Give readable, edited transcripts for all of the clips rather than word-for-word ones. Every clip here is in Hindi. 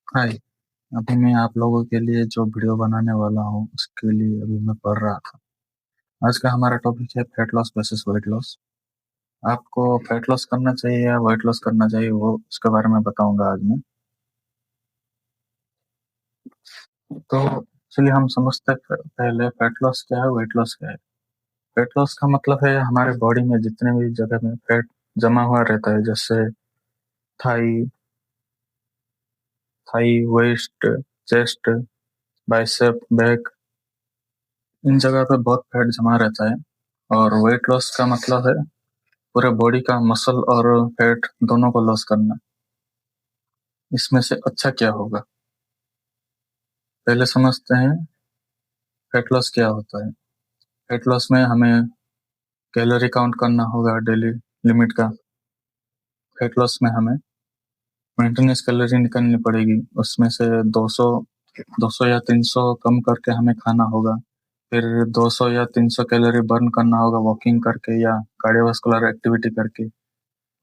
हाय। अभी मैं आप लोगों के लिए जो वीडियो बनाने वाला हूँ उसके लिए अभी मैं पढ़ रहा था। आज का हमारा टॉपिक है fat loss versus weight loss. आपको फैट लॉस करना चाहिए या वेट लॉस करना चाहिए वो उसके बारे में बताऊंगा आज मैं। तो चलिए हम समझते हैं पहले फैट लॉस क्या है, वेट लॉस क्या है। फैट लॉस का मतलब है हमारे बॉडी में जितने भी जगह में फैट जमा हुआ रहता है, जैसे thigh thigh waist, chest, bicep, back, इन जगह पे बहुत फैट जमा रहता है। और वेट लॉस का मतलब है पूरे बॉडी का मसल और फैट दोनों को लॉस करना। इसमें से अच्छा क्या होगा, पहले समझते हैं फैट लॉस क्या होता है। फैट लॉस में हमें कैलोरी काउंट करना होगा डेली लिमिट का। फैट लॉस में हमें मेंटेनेंस कैलोरी निकालनी पड़ेगी, उसमें से 200 200 या 300 कम करके हमें खाना होगा। फिर 200 या 300 कैलोरी बर्न करना होगा वॉकिंग करके या कार्डियोवास्कुलर एक्टिविटी करके।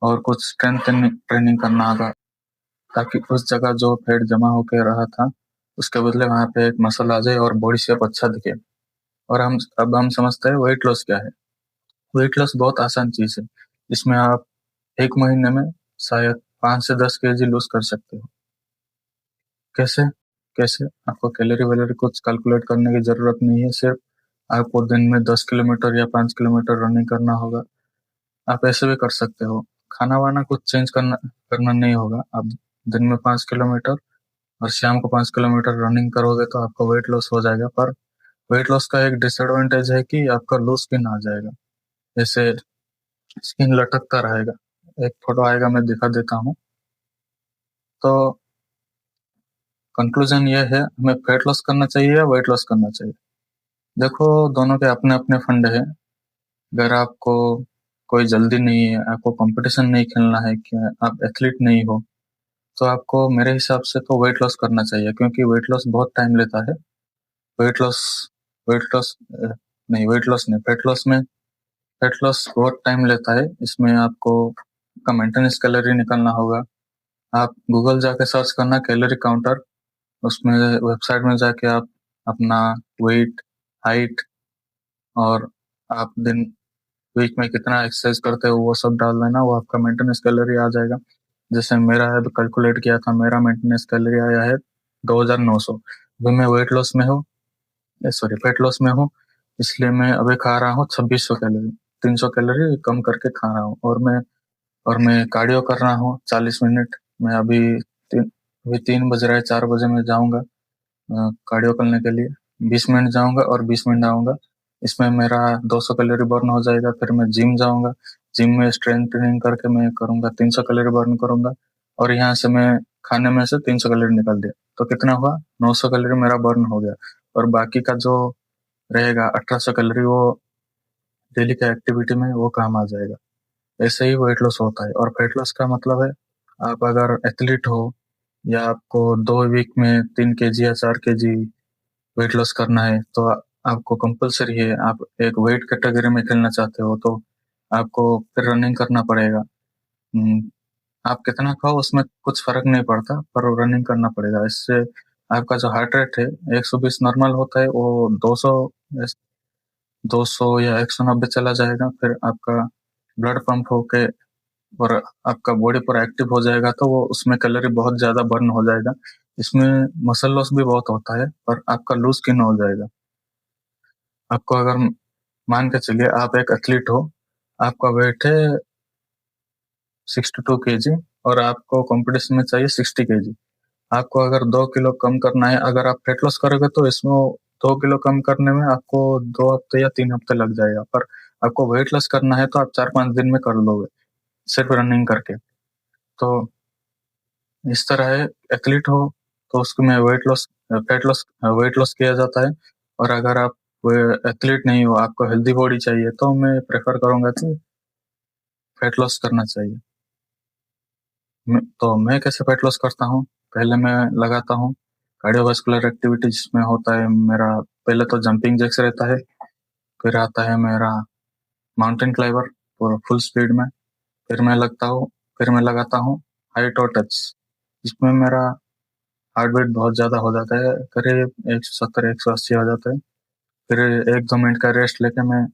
और कुछ स्ट्रेंथ ट्रेनिंग करना होगा ताकि उस जगह जो फैट जमा होकर रहा था उसके बदले वहां पे एक मसल आ जाए और बॉडी शेप अच्छा दिखे। और हम समझते हैं वेट लॉस क्या है। वेट लॉस बहुत आसान चीज है। इसमें आप एक महीने में शायद 5 से 10 केजी लूज कर सकते हो। कैसे कैसे आपको कैलोरी वैलोरी कुछ कैलकुलेट करने की जरूरत नहीं है। सिर्फ आपको दिन में 10 किलोमीटर या 5 किलोमीटर रनिंग करना होगा। आप ऐसे भी कर सकते हो। खाना वाना कुछ चेंज करना करना नहीं होगा। आप दिन में 5 किलोमीटर और शाम को 5 किलोमीटर रनिंग करोगे तो आपका वेट लॉस हो जाएगा। पर वेट लॉस का एक डिसएडवांटेज है कि आपका लूज स्किन आ जाएगा, जैसे स्किन लटकता रहेगा। एक फोटो आएगा, मैं दिखा देता हूँ। तो कंक्लूजन ये है, हमें फैट लॉस करना चाहिए या वेट लॉस करना चाहिए। देखो, दोनों के अपने अपने फंड है। अगर आपको कोई जल्दी नहीं है, आपको कंपटीशन नहीं खेलना है, कि आप एथलीट नहीं हो, तो आपको मेरे हिसाब से तो वेट लॉस करना चाहिए, क्योंकि वेट लॉस बहुत टाइम लेता है। वेट लॉस वेट लॉस नहीं, वेट लॉस नहीं, फैट लॉस में फैट लॉस बहुत टाइम लेता है। इसमें आपको का मेंटेनेंस कैलोरी निकालना होगा। आप गूगल जाके सर्च करना कैलोरी काउंटर, उसमें वेबसाइट में जाके आप अपना वेट, हाइट और आप दिन वीक में कितना एक्सरसाइज करते हो वो सब डाल देना, वो आपका मेंटेनेंस कैलोरी आ जाएगा। जैसे मेरा है, कैलकुलेट किया था, मेरा मेंटेनेंस कैलोरी आया है 2900। अभी मैं वेट लॉस में हूँ, सॉरी फैट लॉस में हूँ, इसलिए मैं अभी खा रहा हूँ 2600 कैलोरी। 300 कैलोरी कम करके खा रहा हूँ। और मैं कार्डियो कर रहा हूँ 40 मिनट। मैं अभी 3 बज रहा है, 4 बजे मैं जाऊँगा कार्डियो करने के लिए। 20 मिनट जाऊँगा और 20 मिनट आऊँगा। इसमें मेरा 200 कैलोरी बर्न हो जाएगा। फिर मैं जिम जाऊँगा, जिम में स्ट्रेंथ ट्रेनिंग करके मैं करूँगा 300 कैलोरी बर्न करूँगा। और यहाँ से मैं खाने में से 300 कैलोरी निकाल दिया, तो कितना हुआ, 900 कैलोरी मेरा बर्न हो गया। और बाकी का जो रहेगा 1800 कैलोरी, वो डेली का एक्टिविटी में वो काम आ जाएगा। ऐसे ही वेट लॉस होता है। और फैट लॉस का मतलब है, आप अगर एथलीट हो या आपको 2 वीक में 3 केजी या 4 केजी वेट लॉस करना है, तो आपको कंपलसरी है। आप एक वेट कैटेगरी में खेलना चाहते हो तो आपको फिर रनिंग करना पड़ेगा। हम्म, आप कितना खाओ उसमें कुछ फर्क नहीं पड़ता, पर रनिंग करना पड़ेगा। इससे आपका जो हार्ट रेट है 120 नॉर्मल होता है, वो 200 या 190 चला जाएगा। फिर आपका ब्लड पंप होके और आपका बॉडी पूरा एक्टिव हो जाएगा, तो वो उसमें कैलोरी बहुत ज्यादा बर्न हो जाएगा। इसमें मसल लॉस भी बहुत होता है, पर आपका लूज स्किन हो जाएगा। आपको अगर मान के चलिए आप एक एथलीट हो, आपका वेट है 62 केजी और आपको कंपटीशन में चाहिए 60 केजी। आपको अगर 2 किलो कम करना है, अगर आप फैट लॉस करोगे तो इसमें 2 किलो कम करने में आपको 2 हफ्ते या 3 हफ्ते लग जाएगा। पर आपको वेट लॉस करना है तो आप 4-5 दिन में कर लोगे, सिर्फ रनिंग करके। तो इस तरह है, एथलीट हो तो उसमें वेट लॉस किया जाता है। और अगर आप एथलीट नहीं हो, आपको हेल्दी बॉडी चाहिए, तो मैं प्रेफर करूंगा कि फैट लॉस करना चाहिए। तो मैं कैसे फैट लॉस करता हूँ, पहले मैं लगाता हूँ कार्डियोवास्कुलर एक्टिविटी, जिसमें होता है मेरा, पहले तो जंपिंग जैक्स रहता है। फिर आता है मेरा माउंटेन क्लाइंबर पूरा फुल स्पीड में। फिर मैं लगाता हूँ हाइट और टच, जिसमें मेरा हार्ट बीट बहुत ज़्यादा हो जाता है, करीब 170-180 हो जाता है। फिर 1-2 मिनट का रेस्ट लेके मैं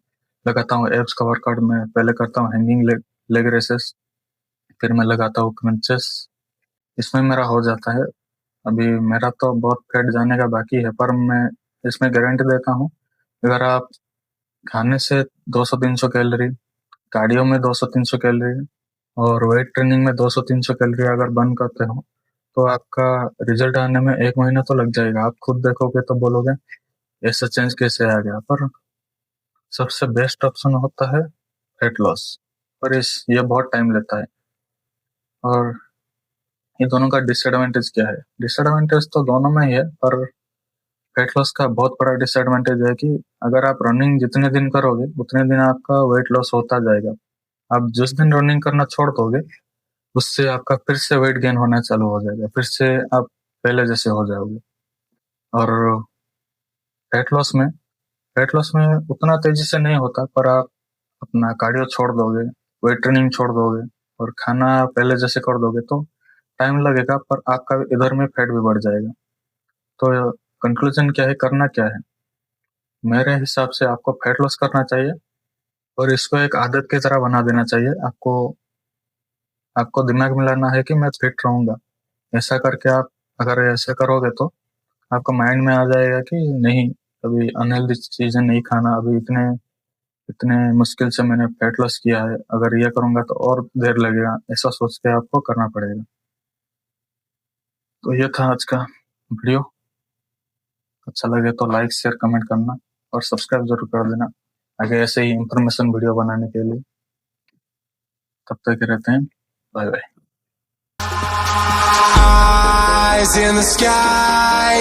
लगाता हूँ एब्स का वर्कआउट। मैं पहले करता हूँ हैंगिंग लेग रेसेस, फिर मैं लगाता हूँ क्रंचेस। इसमें मेरा हो जाता है। अभी मेरा तो बहुत फैट जाने का बाकी है, पर मैं इसमें गारंटी देता हूँ, अगर आप खाने से 200-300 कैलोरी, कार्डियो में 200-300 कैलोरी और वेट ट्रेनिंग में 200-300 कैलोरी अगर बर्न करते हो, तो आपका रिजल्ट आने में 1 महीना तो लग जाएगा। आप खुद देखोगे तो बोलोगे ऐसा चेंज कैसे आ गया। पर सबसे बेस्ट ऑप्शन होता है फैट लॉस, पर ये बहुत टाइम लेता है। और ये दोनों का डिसएडवांटेज क्या है? डिसएडवांटेज तो दोनों में ही है, पर फैट लॉस का बहुत बड़ा डिसएडवांटेज है कि अगर आप रनिंग जितने दिन करोगे उतने दिन आपका वेट लॉस होता जाएगा। आप जिस दिन रनिंग करना छोड़ दोगे, उससे आपका फिर से वेट गेन होना चालू हो जाएगा, फिर से आप पहले जैसे हो जाओगे। और फैट लॉस में फैट लॉस में उतना तेजी से नहीं होता, पर आप अपना कार्डियो छोड़ दोगे, वेट ट्रेनिंग छोड़ दोगे और खाना पहले जैसे कर दोगे तो टाइम लगेगा, पर आपका इधर में फैट भी बढ़ जाएगा। तो कंक्लूजन क्या है, करना क्या है? मेरे हिसाब से आपको फैट लॉस करना चाहिए और इसको एक आदत की तरह बना देना चाहिए। आपको आपको दिमाग में लाना है कि मैं फिट रहूंगा। ऐसा करके आप अगर ऐसा करोगे तो आपको माइंड में आ जाएगा कि नहीं, अभी अनहेल्दी चीजें नहीं खाना, अभी इतने इतने मुश्किल से मैंने फैट लॉस किया है, अगर ये करूंगा तो और देर लगेगा, ऐसा सोच के आपको करना पड़ेगा। तो ये था आज का वीडियो। अच्छा लगे तो लाइक शेयर कमेंट करना और सब्सक्राइब जरूर कर देना आगे ऐसे ही इंफॉर्मेशन वीडियो बनाने के लिए। तब तक के रहते हैं, bye bye. Eyes in the sky.